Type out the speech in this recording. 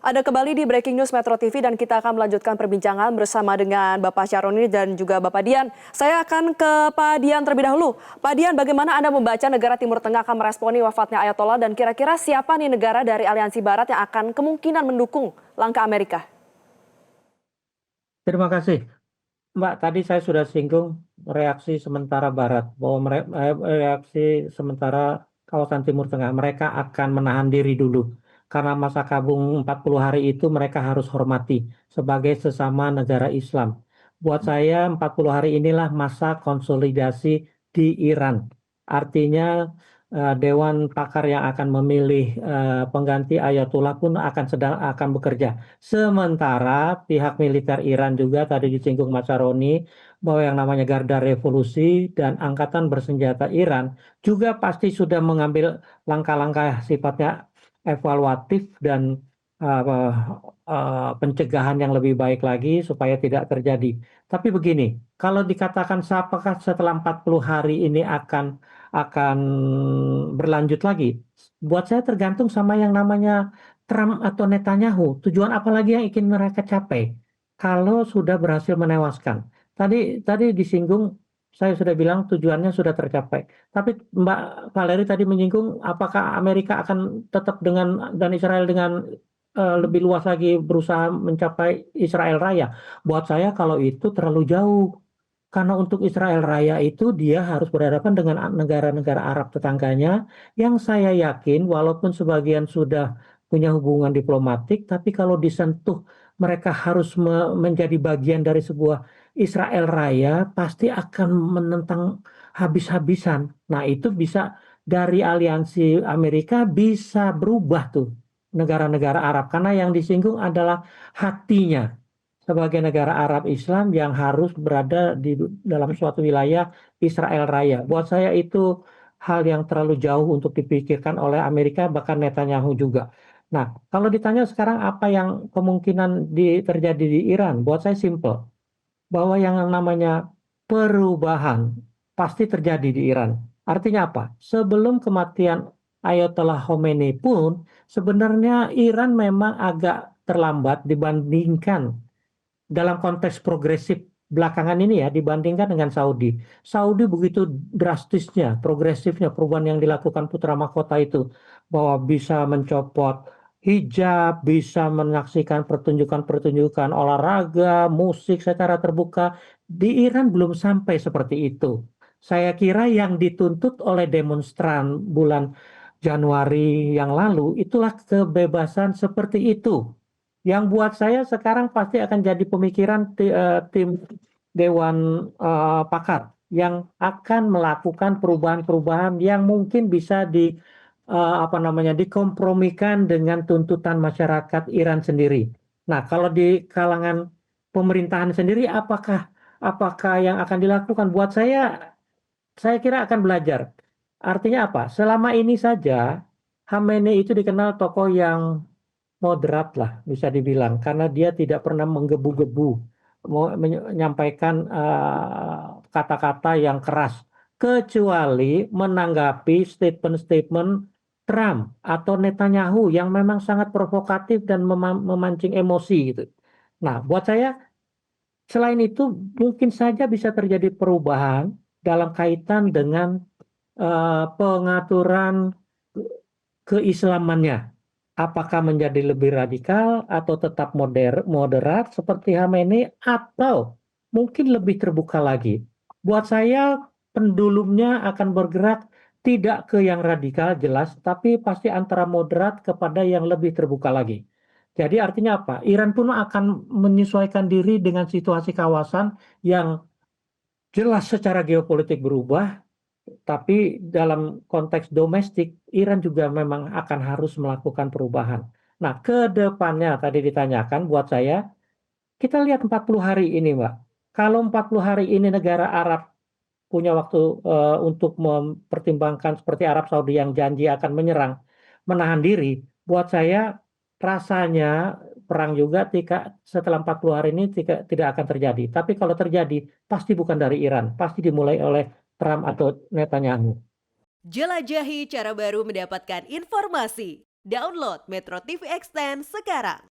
Ada kembali di Breaking News Metro TV dan kita akan melanjutkan perbincangan bersama dengan Bapak Syaroni dan juga Bapak Dian. Saya akan ke Pak Dian terlebih dahulu. Pak Dian, bagaimana Anda membaca negara Timur Tengah akan meresponi wafatnya Ayatollah dan kira-kira siapa nih negara dari Aliansi Barat yang akan kemungkinan mendukung langkah Amerika? Terima kasih, Mbak. Tadi saya sudah singgung reaksi sementara Barat, bahwa reaksi sementara kawasan Timur Tengah, mereka akan menahan diri dulu. Karena masa kabung 40 hari itu mereka harus hormati sebagai sesama negara Islam. Buat saya 40 hari inilah masa konsolidasi di Iran. Artinya Dewan Pakar yang akan memilih pengganti Ayatollah pun akan bekerja. Sementara pihak militer Iran juga tadi disinggung Mas Saroni bahwa yang namanya Garda Revolusi dan Angkatan Bersenjata Iran juga pasti sudah mengambil langkah-langkah sifatnya evaluatif dan pencegahan yang lebih baik lagi supaya tidak terjadi. Tapi begini, kalau dikatakan apakah setelah 40 hari ini akan berlanjut lagi, buat saya tergantung sama yang namanya Trump atau Netanyahu. Tujuan apa lagi yang ingin mereka capai kalau sudah berhasil menewaskan? Tadi disinggung, saya sudah bilang tujuannya sudah tercapai. Tapi Mbak Valeri tadi menyinggung apakah Amerika akan tetap dan Israel dengan lebih luas lagi berusaha mencapai Israel Raya. Buat saya kalau itu terlalu jauh. Karena untuk Israel Raya itu dia harus berhadapan dengan negara-negara Arab tetangganya yang saya yakin walaupun sebagian sudah punya hubungan diplomatik, tapi kalau disentuh mereka harus menjadi bagian dari sebuah Israel Raya pasti akan menentang habis-habisan. Nah, itu bisa dari aliansi Amerika bisa berubah tuh negara-negara Arab karena yang disinggung adalah hatinya sebagai negara Arab Islam yang harus berada di dalam suatu wilayah Israel Raya. Buat saya itu hal yang terlalu jauh untuk dipikirkan oleh Amerika bahkan Netanyahu juga. Nah, kalau ditanya sekarang apa yang kemungkinan terjadi di Iran, buat saya simple bahwa yang namanya perubahan pasti terjadi di Iran. Artinya apa? Sebelum kematian Ayatollah Khomeini pun sebenarnya Iran memang agak terlambat dibandingkan dalam konteks progresif belakangan ini ya dibandingkan dengan Saudi. Saudi begitu drastisnya, progresifnya perubahan yang dilakukan Putra Mahkota itu bahwa bisa mencopot hijab, bisa menyaksikan pertunjukan-pertunjukan olahraga, musik secara terbuka. Di Iran belum sampai seperti itu. Saya kira yang dituntut oleh demonstran bulan Januari yang lalu itulah kebebasan seperti itu yang buat saya sekarang pasti akan jadi pemikiran tim Dewan Pakar yang akan melakukan perubahan-perubahan yang mungkin bisa dikompromikan dengan tuntutan masyarakat Iran sendiri. Nah, kalau di kalangan pemerintahan sendiri apakah yang akan dilakukan? Buat saya kira akan belajar. Artinya apa? Selama ini saja Khamenei itu dikenal tokoh yang moderat lah bisa dibilang karena dia tidak pernah menggebu-gebu menyampaikan kata-kata yang keras kecuali menanggapi statement-statement Trump atau Netanyahu yang memang sangat provokatif dan memancing emosi gitu. Nah, buat saya selain itu mungkin saja bisa terjadi perubahan dalam kaitan dengan pengaturan keislamannya. Apakah menjadi lebih radikal atau tetap moderat seperti Khamenei atau mungkin lebih terbuka lagi. Buat saya pendulumnya akan bergerak tidak ke yang radikal jelas, tapi pasti antara moderat kepada yang lebih terbuka lagi. Jadi artinya apa? Iran pun akan menyesuaikan diri dengan situasi kawasan yang jelas secara geopolitik berubah, tapi dalam konteks domestik, Iran juga memang akan harus melakukan perubahan. Nah, ke depannya tadi ditanyakan buat saya, kita lihat 40 hari ini, Mbak. Kalau 40 hari ini negara Arab punya waktu untuk mempertimbangkan seperti Arab Saudi yang janji akan menyerang, menahan diri, buat saya rasanya perang juga setelah 40 hari ini tidak akan terjadi. Tapi kalau terjadi, pasti bukan dari Iran, pasti dimulai oleh Trump atau Netanyahu. Jelajahi cara baru mendapatkan informasi. Download Metro TV Extend sekarang.